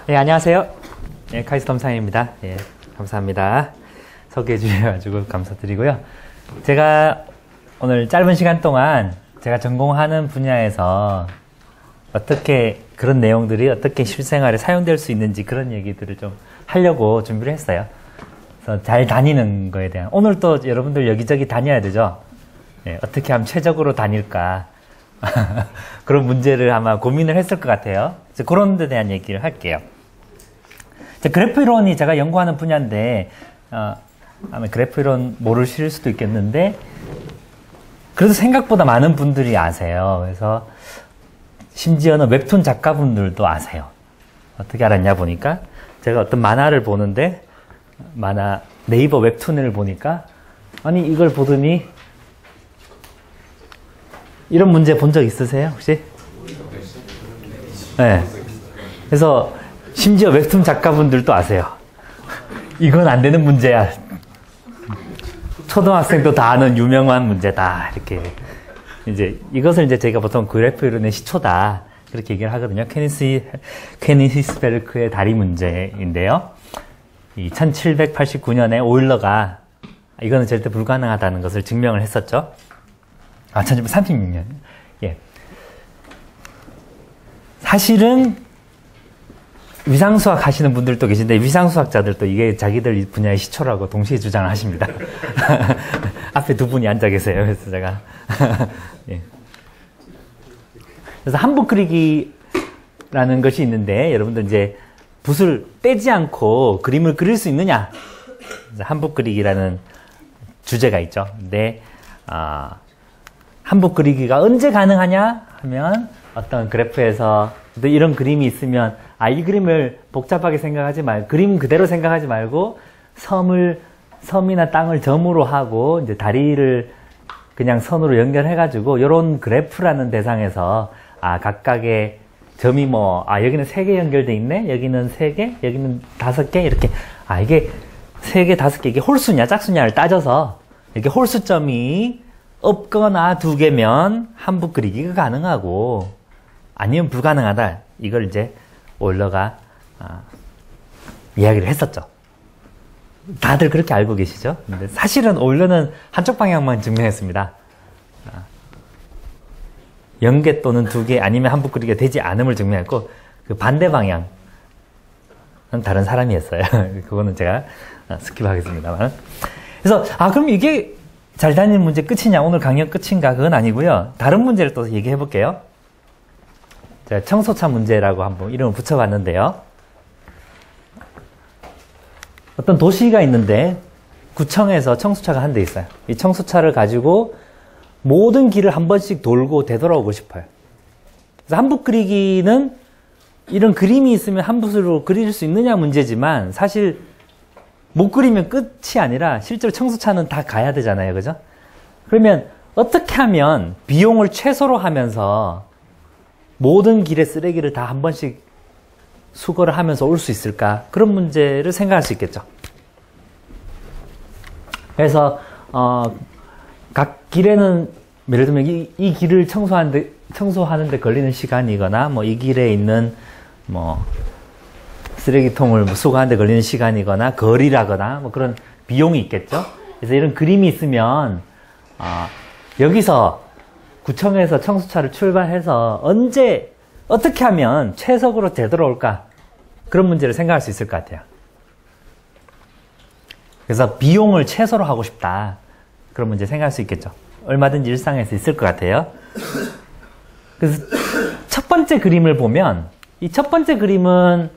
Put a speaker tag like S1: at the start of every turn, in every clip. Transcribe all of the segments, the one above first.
S1: 네, 안녕하세요. 네, 카이스트 덤상입니다. 예, 감사합니다. 소개해 주셔가지고 감사드리고요. 제가 오늘 짧은 시간 동안 제가 전공하는 분야에서 어떻게 그런 내용들이 어떻게 실생활에 사용될 수 있는지 그런 얘기들을 좀 하려고 준비를 했어요. 그래서 잘 다니는 거에 대한, 오늘 또 여러분들 여기저기 다녀야 되죠. 예, 어떻게 하면 최적으로 다닐까. 그런 문제를 아마 고민을 했을 것 같아요. 그런 데 대한 얘기를 할게요. 그래프 이론이 제가 연구하는 분야인데, 아마 그래프 이론 모르실 수도 있겠는데, 그래도 생각보다 많은 분들이 아세요. 그래서, 심지어는 웹툰 작가분들도 아세요. 어떻게 알았냐 보니까, 제가 어떤 만화를 보는데, 네이버 웹툰을 보니까, 아니, 이걸 보더니, 이런 문제 본 적 있으세요, 혹시? 네. 그래서, 심지어 웹툰 작가분들도 아세요. 이건 안 되는 문제야. 초등학생도 다 아는 유명한 문제다. 이렇게. 이것을 제가 보통 그래프 이론의 시초다. 그렇게 얘기를 하거든요. 케니히스베르크의 다리 문제인데요. 1789년에 오일러가 이거는 절대 불가능하다는 것을 증명을 했었죠. 1736년. 예. 사실은 위상수학 하시는 분들도 계신데 위상수학자들도 이게 자기들 분야의 시초라고 동시에 주장을 하십니다. 앞에 두 분이 앉아 계세요. 그래서 제가 예. 그래서 한붓 그리기라는 것이 있는데 여러분들 붓을 떼지 않고 그림을 그릴 수 있느냐? 한붓 그리기라는 주제가 있죠. 근데 한붓 그리기가 언제 가능하냐 하면 어떤 그래프에서 이런 그림이 있으면 이 그림을 복잡하게 생각하지 말고 그림 그대로 생각하지 말고 섬이나 땅을 점으로 하고 다리를 그냥 선으로 연결해가지고 이런 그래프라는 대상에서 각각의 점이 여기는 3개 연결돼 있네, 여기는 3개, 여기는 5개 이렇게 이게 3개, 5개 이게 홀수냐 짝수냐를 따져서 이렇게 홀수점이 없거나 2개면 한붓 그리기가 가능하고 아니면 불가능하다. 이걸 오일러가 이야기를 했었죠. 다들 그렇게 알고 계시죠? 근데 사실은 오일러는 한쪽 방향만 증명했습니다. 연계 또는 2개 아니면 한붓 그리기가 되지 않음을 증명했고 그 반대 방향은 다른 사람이 했어요. 그거는 제가 스킵하겠습니다만. 그래서 그럼 이게 잘 다니는 문제 끝이냐? 오늘 강연 끝인가? 그건 아니고요. 다른 문제를 또 얘기해 볼게요. 제가 청소차 문제라고 한번 이름을 붙여봤는데요. 어떤 도시가 있는데 구청에서 청소차가 한 대 있어요. 이 청소차를 가지고 모든 길을 한 번씩 돌고 되돌아오고 싶어요. 그래서 한붓 그리기는 이런 그림이 있으면 한붓으로 그릴 수 있느냐 문제지만 사실 못 그리면 끝이 아니라 실제로 청소차는 다 가야 되잖아요. 그죠? 그러면 어떻게 하면 비용을 최소로 하면서 모든 길의 쓰레기를 다 한 번씩 수거를 하면서 올 수 있을까? 그런 문제를 생각할 수 있겠죠. 그래서 각 길에는 예를 들면 이 길을 청소하는데 걸리는 시간이거나 이 길에 있는 쓰레기통을 수거하는데 걸리는 시간이거나 거리라거나 그런 비용이 있겠죠. 그래서 이런 그림이 있으면 여기서 구청에서 청소차를 출발해서 어떻게 하면 최적으로 되돌아올까? 그런 문제를 생각할 수 있을 것 같아요. 그래서 비용을 최소로 하고 싶다. 그런 문제 생각할 수 있겠죠. 얼마든지 일상에서 있을 것 같아요. 그래서 첫 번째 그림을 보면 이 첫 번째 그림은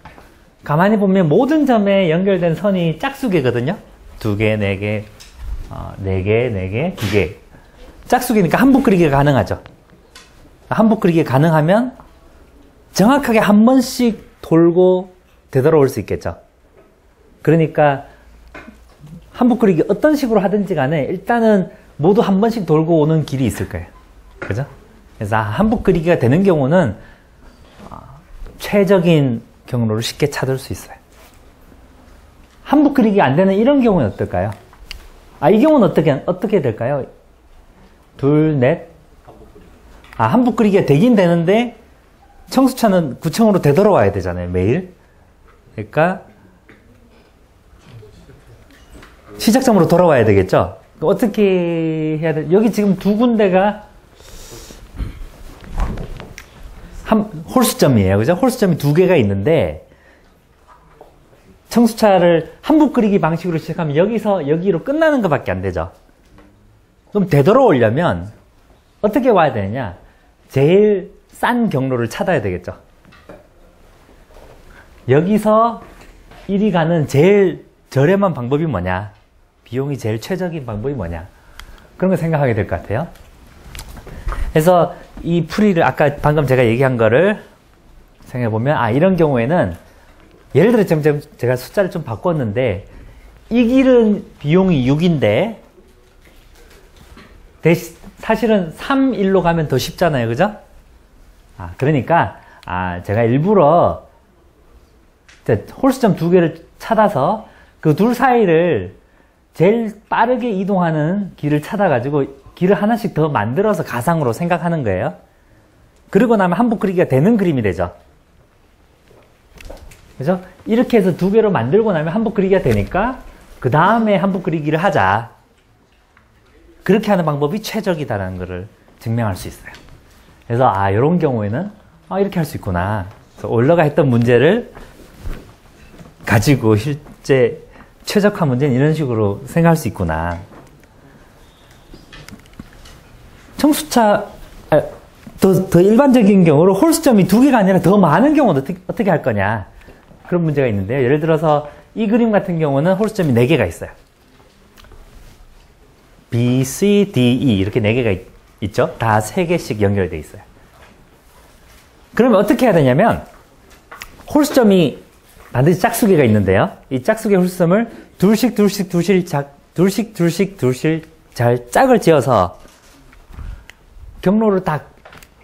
S1: 가만히 보면 모든 점에 연결된 선이 짝수개거든요. 2개, 4개, 4개, 4개, 2개. 짝수기니까 한붓 그리기가 가능하죠. 한붓 그리기가 가능하면 정확하게 한 번씩 돌고 되돌아올 수 있겠죠. 그러니까 한붓 그리기 어떤 식으로 하든지 간에 일단은 모두 한 번씩 돌고 오는 길이 있을 거예요. 그죠? 그래서 한붓 그리기가 되는 경우는 최적인 경로를 쉽게 찾을 수 있어요. 한붓 그리기가 안 되는 이런 경우는 어떨까요? 이 경우는 어떻게 될까요? 둘, 넷. 한붓 그리기가 되긴 되는데 청소차는 구청으로 되돌아와야 되잖아요, 매일. 그러니까 시작점으로 돌아와야 되겠죠? 어떻게 해야 돼? 여기 지금 두 군데가 홀수점이에요. 그죠? 홀수점이 두 개가 있는데, 청수차를 한붓 그리기 방식으로 시작하면 여기서 여기로 끝나는 것밖에 안 되죠. 그럼 되돌아오려면 어떻게 와야 되느냐? 제일 싼 경로를 찾아야 되겠죠. 여기서 이리 가는 제일 저렴한 방법이 뭐냐? 비용이 제일 최적인 방법이 뭐냐? 그런 걸 생각하게 될 것 같아요. 그래서 이 풀이를 아까 방금 제가 얘기한 거를 생각해보면, 이런 경우에는 예를 들어 제가 숫자를 좀 바꿨는데, 이 길은 비용이 6인데 사실은 3, 1로 가면 더 쉽잖아요. 그죠? 그러니까 제가 일부러 홀수점 두 개를 찾아서 그 둘 사이를 제일 빠르게 이동하는 길을 찾아가지고 길을 하나씩 더 만들어서 가상으로 생각하는 거예요. 그러고 나면 한붓 그리기가 되는 그림이 되죠. 그죠? 이렇게 해서 두 개로 만들고 나면 한붓 그리기가 되니까 그 다음에 한붓 그리기를 하자. 그렇게 하는 방법이 최적이다라는 것을 증명할 수 있어요. 그래서 이런 경우에는 이렇게 할 수 있구나. 그래서 올러가 했던 문제를 가지고 실제 최적화 문제는 이런 식으로 생각할 수 있구나. 청수차 더 일반적인 경우로 홀수점이 두 개가 아니라 더 많은 경우는 어떻게 할 거냐, 그런 문제가 있는데요. 예를 들어서 이 그림 같은 경우는 홀수점이 4개가 있어요. B, C, D, E 이렇게 4개가 있죠. 다 3개씩 연결되어 있어요. 그러면 어떻게 해야 되냐면, 홀수점이 반드시 짝수개가 있는데요. 이 짝수개 홀수점을 둘씩 잘 짝을 지어서 경로를 딱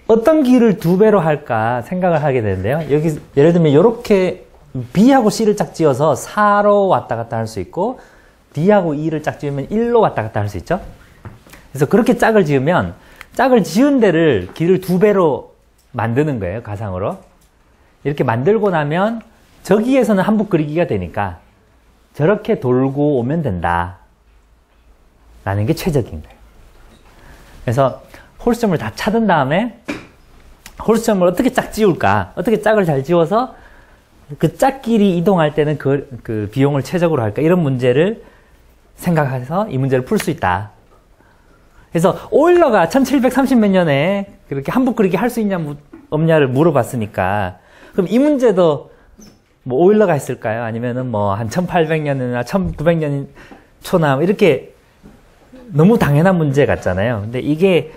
S1: 어떤 길을 두 배로 할까 생각을 하게 되는데요. 여기 예를 들면 이렇게 B하고 C를 짝 지어서 4로 왔다 갔다 할 수 있고, D하고 E를 짝 지으면 1로 왔다 갔다 할 수 있죠. 그래서 그렇게 짝을 지으면 짝을 지은 데를 길을 두 배로 만드는 거예요. 가상으로. 이렇게 만들고 나면 저기에서는 한붓 그리기가 되니까 저렇게 돌고 오면 된다 라는 게 최적인 거예요. 그래서 홀수점을 다 찾은 다음에 홀수점을 어떻게 짝 지울까, 어떻게 짝을 잘 지워서 그 짝끼리 이동할 때는 그 비용을 최적으로 할까, 이런 문제를 생각해서 이 문제를 풀 수 있다. 그래서 오일러가 1730몇 년에 그렇게 한붓 그리기 할 수 있냐 없냐를 물어봤으니까, 그럼 이 문제도 뭐 오일러가 했을까요? 아니면은 뭐 한 1800년이나 1900년 초나 이렇게 너무 당연한 문제 같잖아요. 근데 이게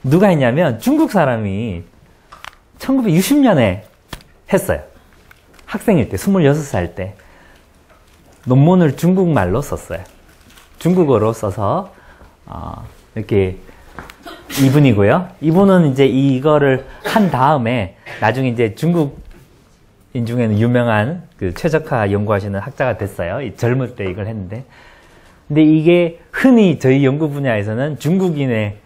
S1: 누가 했냐면 중국 사람이 1960년에 했어요. 학생일 때, 26살 때 논문을 중국말로 썼어요. 중국어로 써서 이렇게 이분이고요. 이분은 이제 이거를 한 다음에 나중에 이제 중국인 중에는 유명한 그 최적화 연구하시는 학자가 됐어요. 이 젊을 때 이걸 했는데, 근데 이게 흔히 저희 연구 분야에서는 중국인의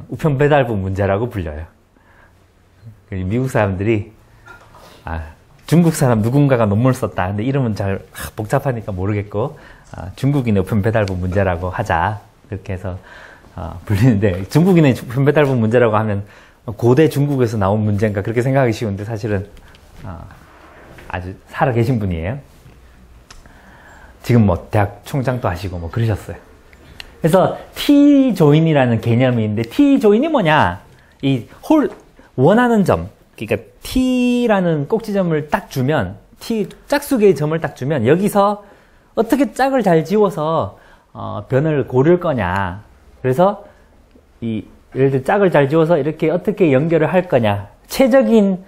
S1: 우편 배달부 문제라고 불려요. 미국 사람들이 중국 사람 누군가가 논문을 썼다. 근데 이름은 잘 복잡하니까 모르겠고, 중국인의 우편 배달부 문제라고 하자. 그렇게 해서 불리는데, 중국인의 우편 배달부 문제라고 하면 고대 중국에서 나온 문제인가 그렇게 생각하기 쉬운데, 사실은 아주 살아계신 분이에요. 지금 뭐 대학 총장도 하시고 뭐 그러셨어요. 그래서 T-조인이라는 개념이 있는데, T-조인이 뭐냐? 원하는 점, 그러니까 T라는 꼭지점을 딱 주면, 짝수개의 점을 딱 주면 여기서 어떻게 짝을 잘 지워서 변을 고를 거냐. 그래서 예를 들어 짝을 잘 지워서 이렇게 어떻게 연결을 할 거냐. 최적인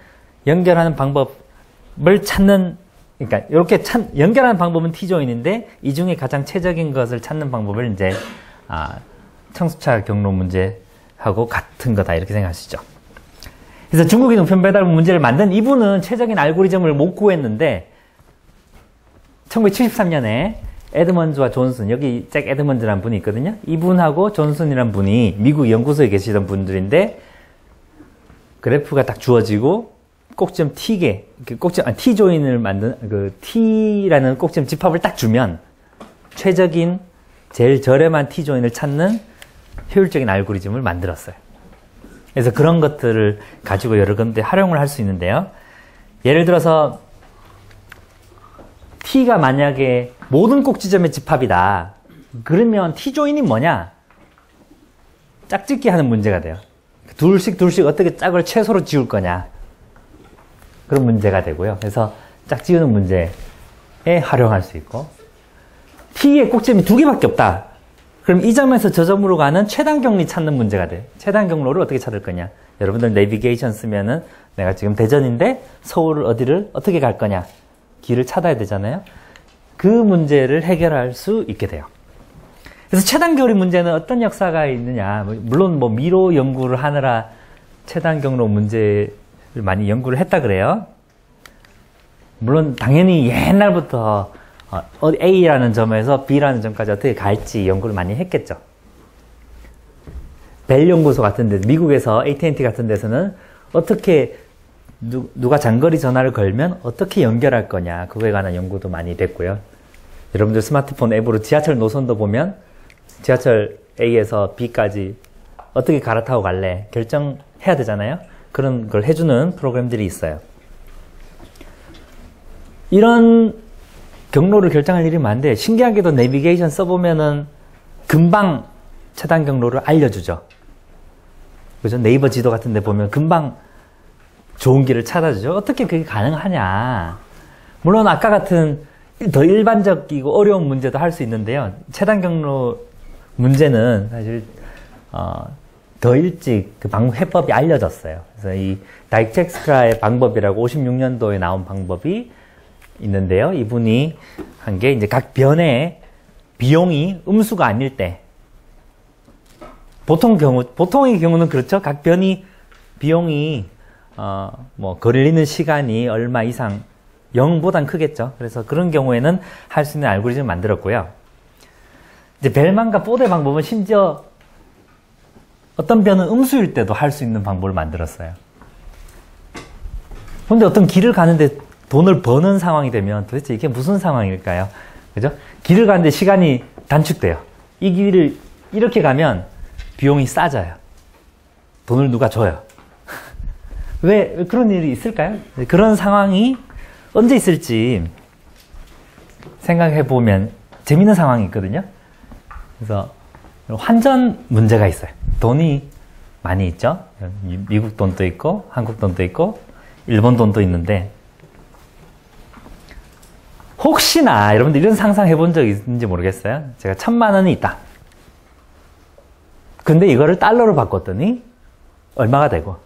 S1: 연결하는 방법을 찾는, 그러니까 이렇게 연결하는 방법은 T조인인데, 이 중에 가장 최적인 것을 찾는 방법을 이제 청수차 경로 문제하고 같은 거다, 이렇게 생각하시죠. 그래서 중국인 우편 배달 문제를 만든 이분은 최적인 알고리즘을 못 구했는데, 1973년에 에드먼즈와 존슨, 여기 잭 에드먼즈라는 분이 있거든요. 이분하고 존슨이라는 분이 미국 연구소에 계시던 분들인데, 그래프가 딱 주어지고 꼭지점 T개, T 조인을 만든 그 T라는 꼭지점 집합을 딱 주면 최적인 제일 저렴한 T 조인을 찾는 효율적인 알고리즘을 만들었어요. 그래서 그런 것들을 가지고 여러 군데 활용을 할 수 있는데요. 예를 들어서 T가 만약에 모든 꼭지점의 집합이다. 그러면 T 조인이 뭐냐? 짝짓기 하는 문제가 돼요. 둘씩 어떻게 짝을 최소로 지울 거냐? 그런 문제가 되고요. 그래서 짝 지우는 문제에 활용할 수 있고, T의 꼭지점이 2개밖에 없다. 그럼 이 점에서 저 점으로 가는 최단 경로 찾는 문제가 돼요. 최단 경로를 어떻게 찾을 거냐? 여러분들 내비게이션 쓰면은 내가 지금 대전인데 서울 어디를 어떻게 갈 거냐? 길을 찾아야 되잖아요. 그 문제를 해결할 수 있게 돼요. 그래서 최단 경로 문제는 어떤 역사가 있느냐? 물론 뭐 미로 연구를 하느라 최단 경로 문제를 많이 연구를 했다 그래요. 물론 당연히 옛날부터 A라는 점에서 B라는 점까지 어떻게 갈지 연구를 많이 했겠죠. 벨 연구소 같은 데, 미국에서 AT&T 같은 데서는 어떻게 누가 장거리 전화를 걸면 어떻게 연결할 거냐, 그거에 관한 연구도 많이 됐고요. 여러분들 스마트폰 앱으로 지하철 노선도 보면 지하철 A에서 B까지 어떻게 갈아타고 갈래 결정해야 되잖아요. 그런 걸 해주는 프로그램들이 있어요. 이런 경로를 결정할 일이 많은데 신기하게도 내비게이션 써보면은 금방 최단 경로를 알려주죠. 그죠? 네이버 지도 같은 데 보면 금방 좋은 길을 찾아주죠. 어떻게 그게 가능하냐. 물론 아까 같은 더 일반적이고 어려운 문제도 할 수 있는데요. 최단 경로 문제는 사실 더 일찍 그 해법이 알려졌어요. 그래서 이 다이젝스트라의 방법이라고 56년도에 나온 방법이 있는데요. 이분이 한 게 이제 각 변의 비용이 음수가 아닐 때, 보통의 경우는 그렇죠. 각 변이 비용이 뭐 걸리는 시간이 얼마 이상 0보단 크겠죠. 그래서 그런 경우에는 할 수 있는 알고리즘을 만들었고요. 이제 벨만과 포대 방법은 심지어 어떤 변은 음수일 때도 할 수 있는 방법을 만들었어요. 근데 어떤 길을 가는데 돈을 버는 상황이 되면 도대체 이게 무슨 상황일까요? 그죠? 길을 가는데 시간이 단축돼요. 이 길을 이렇게 가면 비용이 싸져요. 돈을 누가 줘요. 왜 그런 일이 있을까요? 그런 상황이 언제 있을지 생각해 보면 재밌는 상황이 있거든요. 그래서 환전 문제가 있어요. 돈이 많이 있죠. 미국 돈도 있고 한국 돈도 있고 일본 돈도 있는데, 혹시나 여러분들 이런 상상 해본 적 있는지 모르겠어요. 제가 1000만 원이 있다. 근데 이거를 달러로 바꿨더니 얼마가 되고,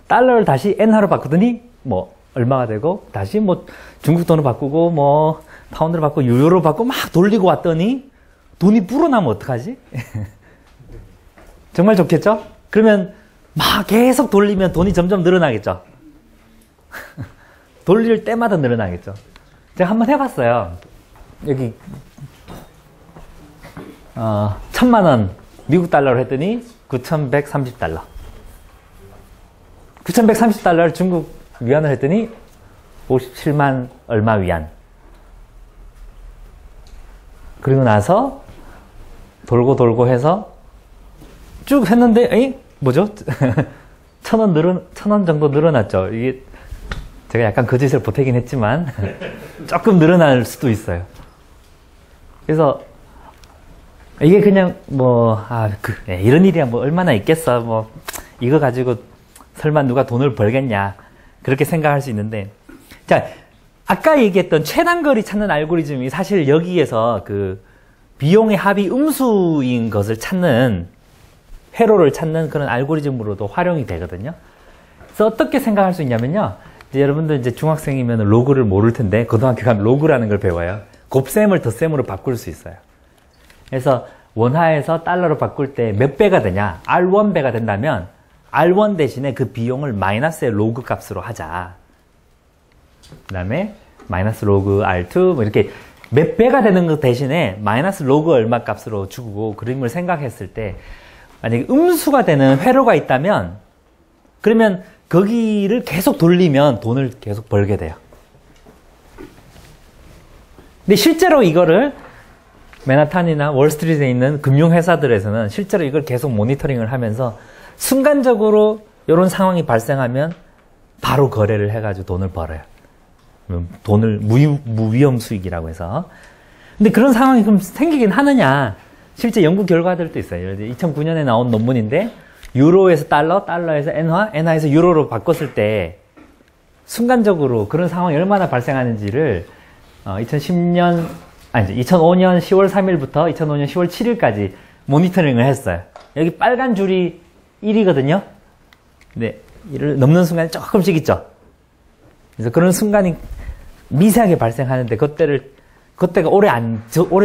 S1: 달러를 다시 엔화로 바꾸더니 뭐 얼마가 되고, 다시 뭐 중국 돈으로 바꾸고 뭐 파운드로 바꾸고 유로로 바꾸고 막 돌리고 왔더니 돈이 불어나면 어떡하지? 정말 좋겠죠? 그러면 막 계속 돌리면 돈이 점점 늘어나겠죠? 돌릴 때마다 늘어나겠죠? 제가 한번 해봤어요. 여기 1000만 원 미국 달러로 했더니 9130달러. 9130달러를 중국 위안을 했더니 57만 얼마 위안. 그리고 나서 돌고 해서 쭉 했는데, 에이? 뭐죠? 1000원 정도 늘어났죠. 이게 제가 약간 거짓을 보태긴 했지만 조금 늘어날 수도 있어요. 그래서 이게 그냥 뭐 이런 일이야 뭐 얼마나 있겠어, 뭐 이거 가지고 설마 누가 돈을 벌겠냐, 그렇게 생각할 수 있는데, 자, 아까 얘기했던 최단거리 찾는 알고리즘이 사실 여기에서 그 비용의 합이 음수인 것을 찾는, 회로를 찾는 그런 알고리즘으로도 활용이 되거든요. 그래서 어떻게 생각할 수 있냐면요, 이제 여러분들 이제 중학생이면 로그를 모를 텐데 고등학교 가면 로그라는 걸 배워요. 곱셈을 덧셈으로 바꿀 수 있어요. 그래서 원화에서 달러로 바꿀 때 몇 배가 되냐, R1배가 된다면 R1 대신에 그 비용을 마이너스의 로그 값으로 하자. 그 다음에 마이너스 로그 R2 뭐 이렇게 몇 배가 되는 것 대신에 마이너스 로그 얼마 값으로 주고, 그림을 생각했을 때 만약에 음수가 되는 회로가 있다면, 그러면 거기를 계속 돌리면 돈을 계속 벌게 돼요. 근데 실제로 이거를 맨하탄이나 월스트리트에 있는 금융회사들에서는 실제로 이걸 계속 모니터링을 하면서 순간적으로 이런 상황이 발생하면 바로 거래를 해가지고 돈을 벌어요. 돈을 무위험 수익이라고 해서. 근데 그런 상황이 그럼 생기긴 하느냐? 실제 연구 결과들도 있어요. 2009년에 나온 논문인데 유로에서 달러, 달러에서 엔화, 엔화에서 유로로 바꿨을 때 순간적으로 그런 상황이 얼마나 발생하는지를 2005년 10월 3일부터 2005년 10월 7일까지 모니터링을 했어요. 여기 빨간 줄이 1이거든요. 네, 이를 넘는 순간이 조금씩 있죠. 그래서 그런 순간이 미세하게 발생하는데 그때가 오래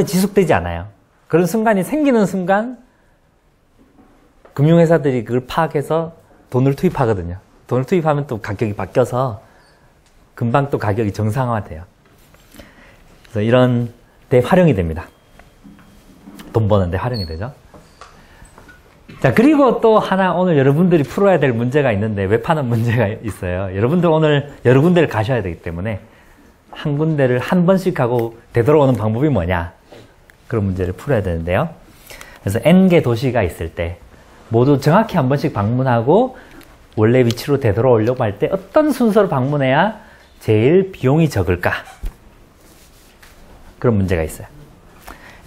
S1: 지속되지 않아요. 그런 순간이 생기는 순간 금융회사들이 그걸 파악해서 돈을 투입하거든요. 돈을 투입하면 또 가격이 바뀌어서 금방 또 가격이 정상화돼요. 그래서 이런 데 활용이 됩니다. 돈 버는데 활용이 되죠. 자, 그리고 또 하나 오늘 여러분들이 풀어야 될 문제가 있는데 왜 파는 문제가 있어요. 여러분들 오늘 여러 군데를 가셔야 되기 때문에 한 군데를 한 번씩 하고 되돌아오는 방법이 뭐냐, 그런 문제를 풀어야 되는데요. 그래서 N개 도시가 있을 때 모두 정확히 한 번씩 방문하고 원래 위치로 되돌아오려고 할 때 어떤 순서로 방문해야 제일 비용이 적을까, 그런 문제가 있어요.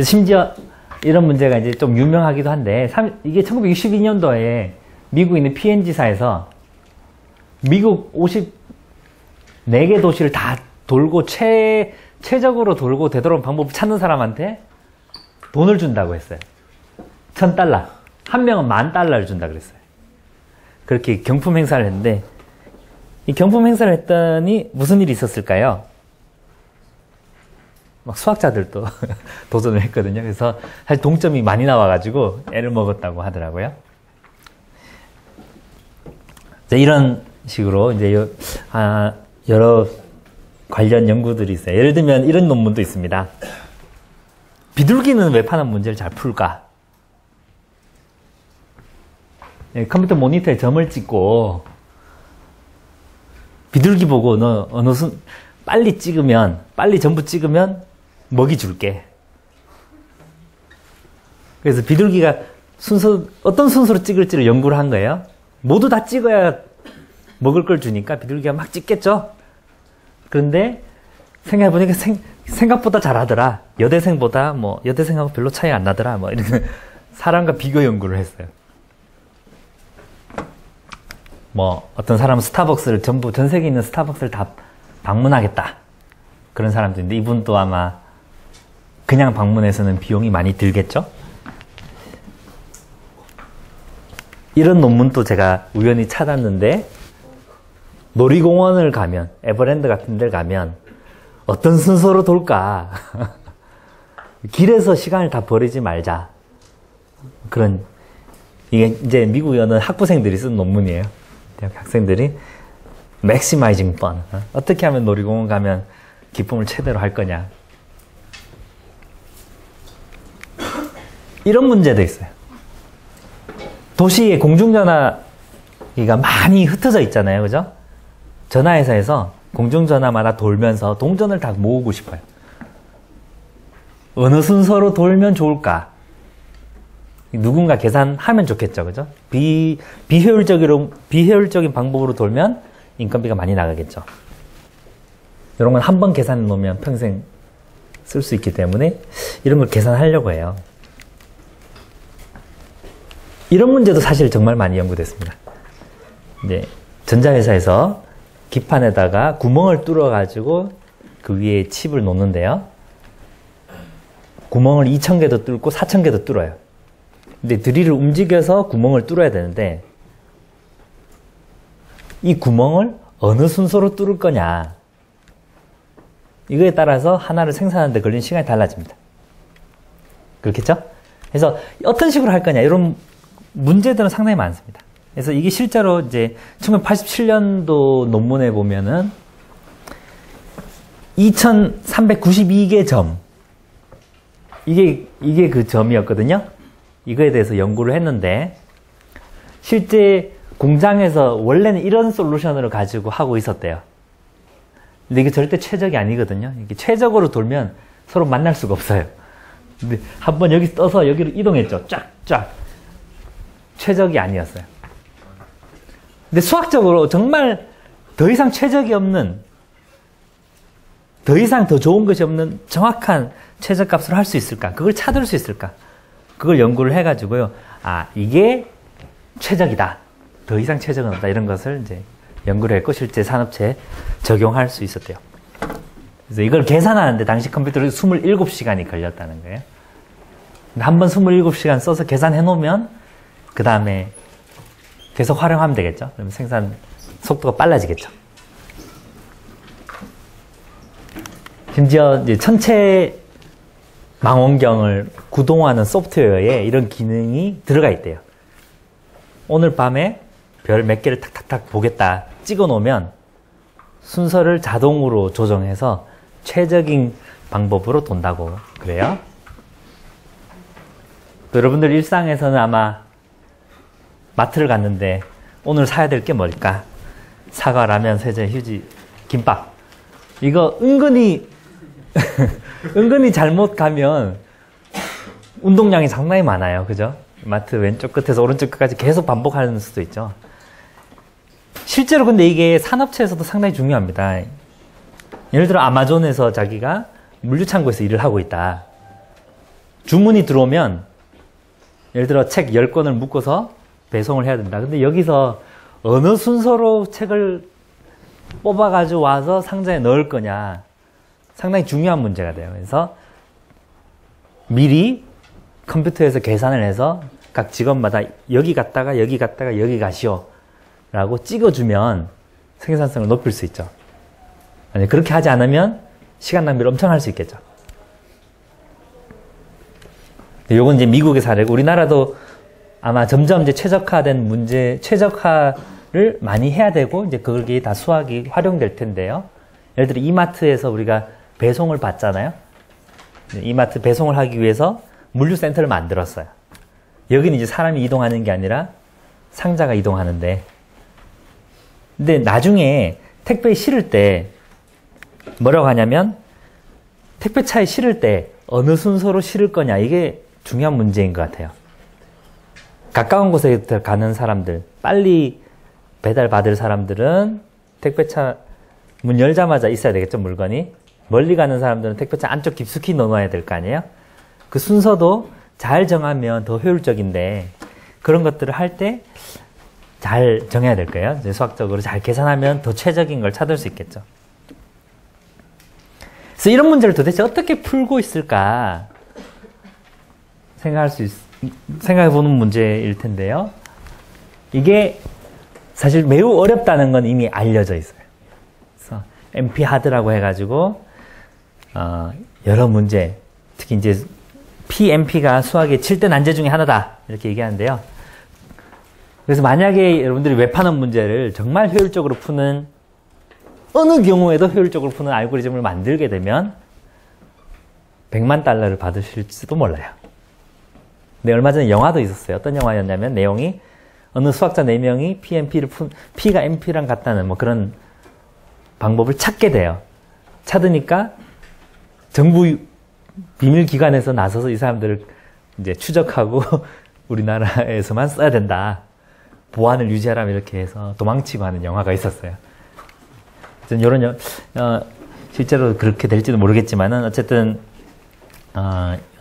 S1: 심지어 이런 문제가 이제 좀 유명하기도 한데, 이게 1962년도에 미국에 있는 P&G사에서 미국 54개 도시를 다 돌고 최적으로 돌고 되돌아온 방법을 찾는 사람한테 돈을 준다고 했어요. $1,000. 한 명은 $10,000를 준다 그랬어요. 그렇게 경품 행사를 했는데, 이 경품 행사를 했더니 무슨 일이 있었을까요? 막 수학자들도 도전을 했거든요. 그래서 사실 동점이 많이 나와가지고 애를 먹었다고 하더라고요. 이런 식으로 이제 여러 관련 연구들이 있어요. 예를 들면 이런 논문도 있습니다. 비둘기는 왜 파는 문제를 잘 풀까? 컴퓨터 모니터에 점을 찍고 비둘기 보고 너 빨리 전부 찍으면 먹이 줄게. 그래서 비둘기가 어떤 순서로 찍을지를 연구를 한 거예요. 모두 다 찍어야 먹을 걸 주니까 비둘기가 막 찍겠죠? 그런데 생각해보니까 생각보다 잘하더라. 여대생하고 별로 차이 안 나더라. 이런 사람과 비교 연구를 했어요. 어떤 사람은 스타벅스를 전부, 전 세계에 있는 스타벅스를 다 방문하겠다. 그런 사람도 있는데, 이분도 아마 그냥 방문해서는 비용이 많이 들겠죠? 이런 논문도 제가 우연히 찾았는데, 놀이공원을 가면, 에버랜드 같은 데를 가면, 어떤 순서로 돌까? 길에서 시간을 다 버리지 말자. 이게 이제 미국에 오는 학부생들이 쓴 논문이에요. 대학 학생들이. maximizing fun. 어떻게 하면 놀이공원 가면 기쁨을 최대로 할 거냐. 이런 문제도 있어요. 도시에 공중전화기가 많이 흩어져 있잖아요. 그죠? 전화회사에서 공중전화마다 돌면서 동전을 다 모으고 싶어요. 어느 순서로 돌면 좋을까? 누군가 계산하면 좋겠죠. 그죠? 비효율적인 방법으로 돌면 인건비가 많이 나가겠죠. 이런 건 한 번 계산해 놓으면 평생 쓸 수 있기 때문에 이런 걸 계산하려고 해요. 이런 문제도 사실 정말 많이 연구됐습니다. 이제 전자회사에서 기판에다가 구멍을 뚫어가지고 그 위에 칩을 놓는데요. 구멍을 2,000개도 뚫고 4,000개도 뚫어요. 근데 드릴을 움직여서 구멍을 뚫어야 되는데, 이 구멍을 어느 순서로 뚫을 거냐, 이거에 따라서 하나를 생산하는데 걸리는 시간이 달라집니다. 그렇겠죠? 그래서 어떤 식으로 할 거냐, 이런 문제들은 상당히 많습니다. 그래서 이게 실제로 이제 1987년도 논문에 보면은 2392개 점, 이게 그 점이었거든요. 이거에 대해서 연구를 했는데, 실제 공장에서 원래는 이런 솔루션으로 가지고 하고 있었대요. 근데 이게 절대 최적이 아니거든요. 이게 최적으로 돌면 서로 만날 수가 없어요. 근데 한번 여기 떠서 여기로 이동했죠. 쫙쫙. 최적이 아니었어요. 근데 수학적으로 정말 더 이상 최적이 없는, 더 이상 더 좋은 것이 없는 정확한 최저값을 할 수 있을까? 그걸 찾을 수 있을까? 그걸 연구를 해가지고요. 아, 이게 최적이다. 더 이상 최적은 없다. 이런 것을 이제 연구를 했고, 실제 산업체에 적용할 수 있었대요. 그래서 이걸 계산하는데 당시 컴퓨터로 27시간이 걸렸다는 거예요. 한 번 27시간 써서 계산해 놓으면, 그 다음에 계속 활용하면 되겠죠. 그러면 생산 속도가 빨라지겠죠. 심지어 이제 천체 망원경을 구동하는 소프트웨어에 이런 기능이 들어가 있대요. 오늘 밤에 별 몇 개를 탁탁탁 보겠다 찍어 놓으면 순서를 자동으로 조정해서 최적인 방법으로 돈다고 그래요. 또 여러분들 일상에서는 아마 마트를 갔는데 오늘 사야 될 게 뭘까? 사과, 라면, 세제, 휴지, 김밥. 이거 은근히 은근히 잘못 가면 운동량이 상당히 많아요. 그죠? 마트 왼쪽 끝에서 오른쪽 끝까지 계속 반복하는 수도 있죠. 실제로 근데 이게 산업체에서도 상당히 중요합니다. 예를 들어 아마존에서 자기가 물류창고에서 일을 하고 있다. 주문이 들어오면 예를 들어 책 10권을 묶어서 배송을 해야 된다. 근데 여기서 어느 순서로 책을 뽑아가지고 와서 상자에 넣을 거냐. 상당히 중요한 문제가 돼요. 그래서 미리 컴퓨터에서 계산을 해서 각 직원마다 여기 갔다가 여기 갔다가 여기 가시오 라고 찍어주면 생산성을 높일 수 있죠. 아니, 그렇게 하지 않으면 시간 낭비를 엄청 할 수 있겠죠. 요건 이제 미국의 사례고, 우리나라도 아마 점점 이제 최적화된 문제, 최적화를 많이 해야 되고, 이제 그게 다 수학이 활용될 텐데요. 예를 들어 이마트에서 우리가 배송을 받잖아요. 이마트 배송을 하기 위해서 물류센터를 만들었어요. 여기는 이제 사람이 이동하는 게 아니라 상자가 이동하는데, 근데 나중에 택배에 실을 때 뭐라고 하냐면, 택배차에 실을 때 어느 순서로 실을 거냐, 이게 중요한 문제인 것 같아요. 가까운 곳에 가는 사람들, 빨리 배달받을 사람들은 택배차 문 열자마자 있어야 되겠죠, 물건이. 멀리 가는 사람들은 택배차 안쪽 깊숙이 넣어놔야 될 거 아니에요? 그 순서도 잘 정하면 더 효율적인데, 그런 것들을 할 때 잘 정해야 될 거예요. 이제 수학적으로 잘 계산하면 더 최적인 걸 찾을 수 있겠죠. 그래서 이런 문제를 도대체 어떻게 풀고 있을까 생각해 보는 문제일 텐데요. 이게 사실 매우 어렵다는 건 이미 알려져 있어요. 그래서 MP 하드라고 해가지고 여러 문제, 특히 이제 PMP가 수학의 7대 난제 중에 하나다 이렇게 얘기하는데요. 그래서 만약에 여러분들이 웹하는 문제를 정말 효율적으로 푸는, 어느 경우에도 효율적으로 푸는 알고리즘을 만들게 되면 $100만 받으실지도 몰라요. 근데 얼마 전에 영화도 있었어요. 어떤 영화였냐면 내용이 어느 수학자 4명이 P가 MP랑 같다는 뭐 그런 방법을 찾게 돼요. 찾으니까 정부 비밀기관에서 나서서 이 사람들을 이제 추적하고 우리나라에서만 써야 된다. 보안을 유지하라면 이렇게 해서 도망치고 하는 영화가 있었어요. 이런 실제로 그렇게 될지도 모르겠지만은 어쨌든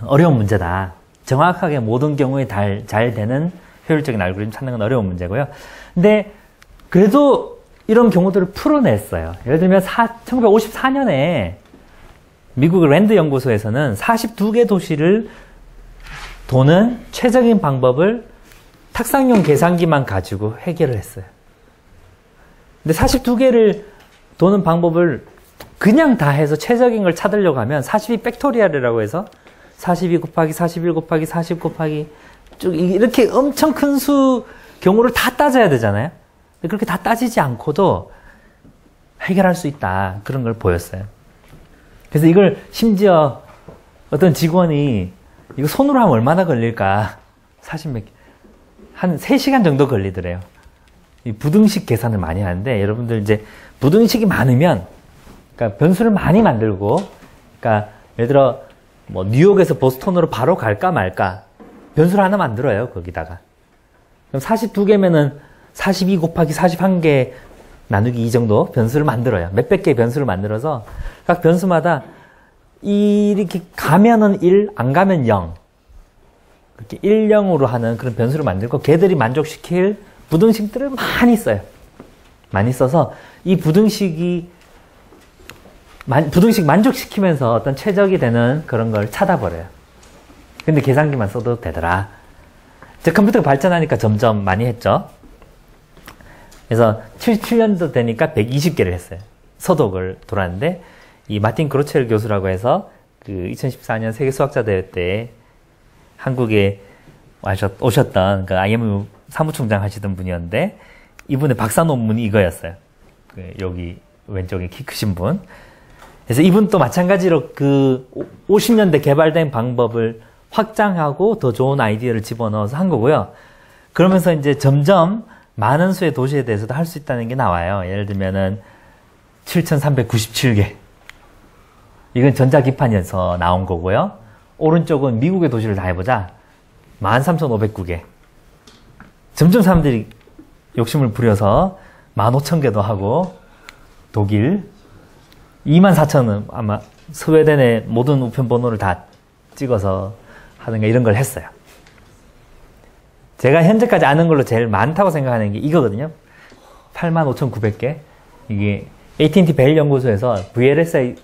S1: 어려운 문제다. 정확하게 모든 경우에 잘 되는 효율적인 알고리즘 찾는 건 어려운 문제고요. 근데 그래도 이런 경우들을 풀어냈어요. 예를 들면 1954년에 미국 랜드 연구소에서는 42개 도시를 도는 최적인 방법을 탁상용 계산기만 가지고 해결을 했어요. 근데 42개를 도는 방법을 그냥 다 해서 최적인 걸 찾으려고 하면 42 팩토리얼이라고 해서 42 곱하기 41 곱하기 40 곱하기 쭉 이렇게 엄청 큰 수 경우를 다 따져야 되잖아요. 근데 그렇게 다 따지지 않고도 해결할 수 있다. 그런 걸 보였어요. 그래서 이걸 심지어 어떤 직원이 이거 손으로 하면 얼마나 걸릴까? 40몇 개. 한 3시간 정도 걸리더래요. 이 부등식 계산을 많이 하는데, 여러분들 이제 부등식이 많으면, 그러니까 변수를 많이 만들고, 그러니까 예를 들어 뭐 뉴욕에서 보스턴으로 바로 갈까 말까 변수를 하나 만들어요. 거기다가. 그럼 42개면은 42 곱하기 41개 나누기 2 정도 변수를 만들어요. 몇백 개의 변수를 만들어서 각 변수마다 이렇게 가면은 1, 안 가면 0. 그렇게 1, 0으로 하는 그런 변수를 만들고 걔들이 만족시킬 부등식들을 많이 써요. 많이 써서 이 부등식 만족시키면서 어떤 최적이 되는 그런 걸 찾아버려요. 근데 계산기만 써도 되더라. 이제 컴퓨터가 발전하니까 점점 많이 했죠. 그래서 77년도 되니까 120개를 했어요. 서독을 돌았는데, 이 마틴 그로첼 교수라고 해서 그 2014년 세계 수학자 대회 때 한국에 오셨던 그 IMF 사무총장 하시던 분이었는데, 이분의 박사 논문이 이거였어요. 여기 왼쪽에 키 크신 분. 그래서 이분도 마찬가지로 그 50년대 개발된 방법을 확장하고 더 좋은 아이디어를 집어넣어서 한 거고요. 그러면서 이제 점점 많은 수의 도시에 대해서도 할 수 있다는 게 나와요. 예를 들면은 7,397개. 이건 전자기판에서 나온 거고요. 오른쪽은 미국의 도시를 다 해보자. 13,509개. 점점 사람들이 욕심을 부려서 15,000개도 하고, 독일 24,000은 아마 스웨덴의 모든 우편 번호를 다 찍어서 하는 거 이런 걸 했어요. 제가 현재까지 아는 걸로 제일 많다고 생각하는 게 이거거든요. 85,900개. 이게 AT&T 벨 연구소에서 VLSI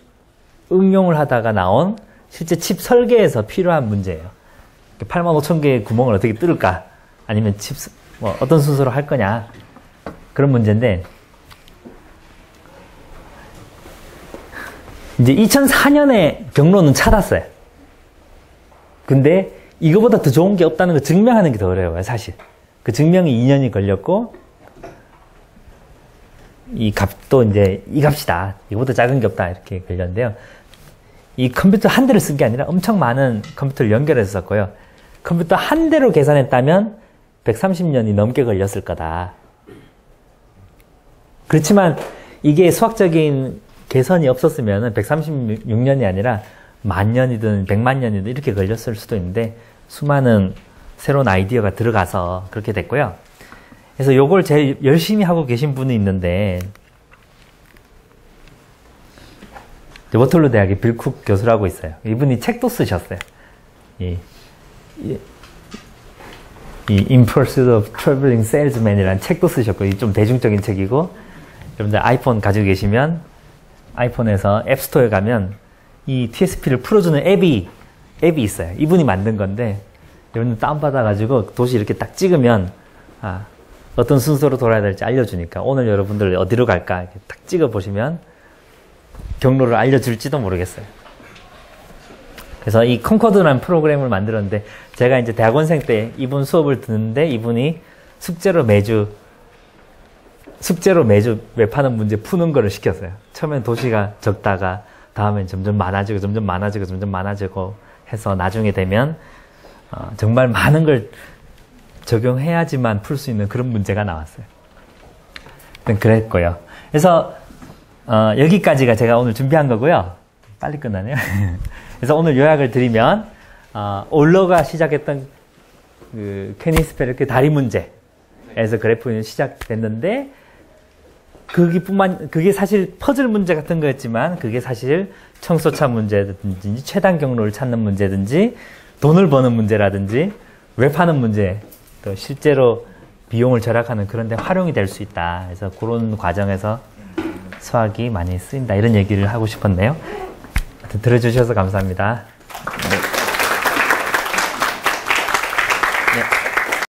S1: 응용을 하다가 나온 실제 칩 설계에서 필요한 문제예요. 85,000개의 구멍을 어떻게 뚫을까? 아니면 칩, 어떤 순서로 할 거냐? 그런 문제인데, 이제 2004년에 경로는 찾았어요. 근데 이거보다 더 좋은 게 없다는 걸 증명하는 게 더 어려워요, 사실. 그 증명이 2년이 걸렸고, 이 값도 이제 이 값이다. 이거보다 작은 게 없다. 이렇게 걸렸는데요. 이 컴퓨터 한 대를 쓴 게 아니라 엄청 많은 컴퓨터를 연결해서 썼고요. 컴퓨터 한 대로 계산했다면 130년이 넘게 걸렸을 거다. 그렇지만 이게 수학적인 개선이 없었으면 136년이 아니라 10,000년이든 1,000,000년이든 이렇게 걸렸을 수도 있는데, 수많은 새로운 아이디어가 들어가서 그렇게 됐고요. 그래서 요걸 제일 열심히 하고 계신 분이 있는데, 워털루 대학의 빌 쿡 교수라고 있어요. 이분이 책도 쓰셨어요. 이 In Pursuit of Traveling Salesman이라는 책도 쓰셨고, 이 좀 대중적인 책이고, 여러분들 아이폰 가지고 계시면 아이폰에서 앱스토어에 가면 이 TSP를 풀어주는 앱이 있어요. 이분이 만든 건데, 여러분들 다운받아가지고 도시 이렇게 딱 찍으면, 어떤 순서로 돌아야 될지 알려주니까, 오늘 여러분들 어디로 갈까 이렇게 딱 찍어보시면 경로를 알려줄지도 모르겠어요. 그래서 이 콩코드라는 프로그램을 만들었는데, 제가 이제 대학원생 때 이분 수업을 듣는데, 이분이 숙제로 매주 웹하는 문제 푸는 거를 시켰어요. 처음엔 도시가 적다가 다음엔 점점 많아지고 해서 나중에 되면 정말 많은 걸 적용해야지만 풀 수 있는 그런 문제가 나왔어요. 그랬고요. 그래서 여기까지가 제가 오늘 준비한 거고요. 빨리 끝나네요. 그래서 오늘 요약을 드리면, 올러가 시작했던 그 케니스펠 그 다리 문제에서 그래프는 시작됐는데, 그게 사실 퍼즐 문제 같은 거였지만, 그게 사실 청소차 문제든지, 최단 경로를 찾는 문제든지, 돈을 버는 문제라든지, 웹하는 문제, 또 실제로 비용을 절약하는 그런 데 활용이 될 수 있다. 그래서 그런 과정에서 수학이 많이 쓰인다. 이런 얘기를 하고 싶었네요. 들어주셔서 감사합니다. 네.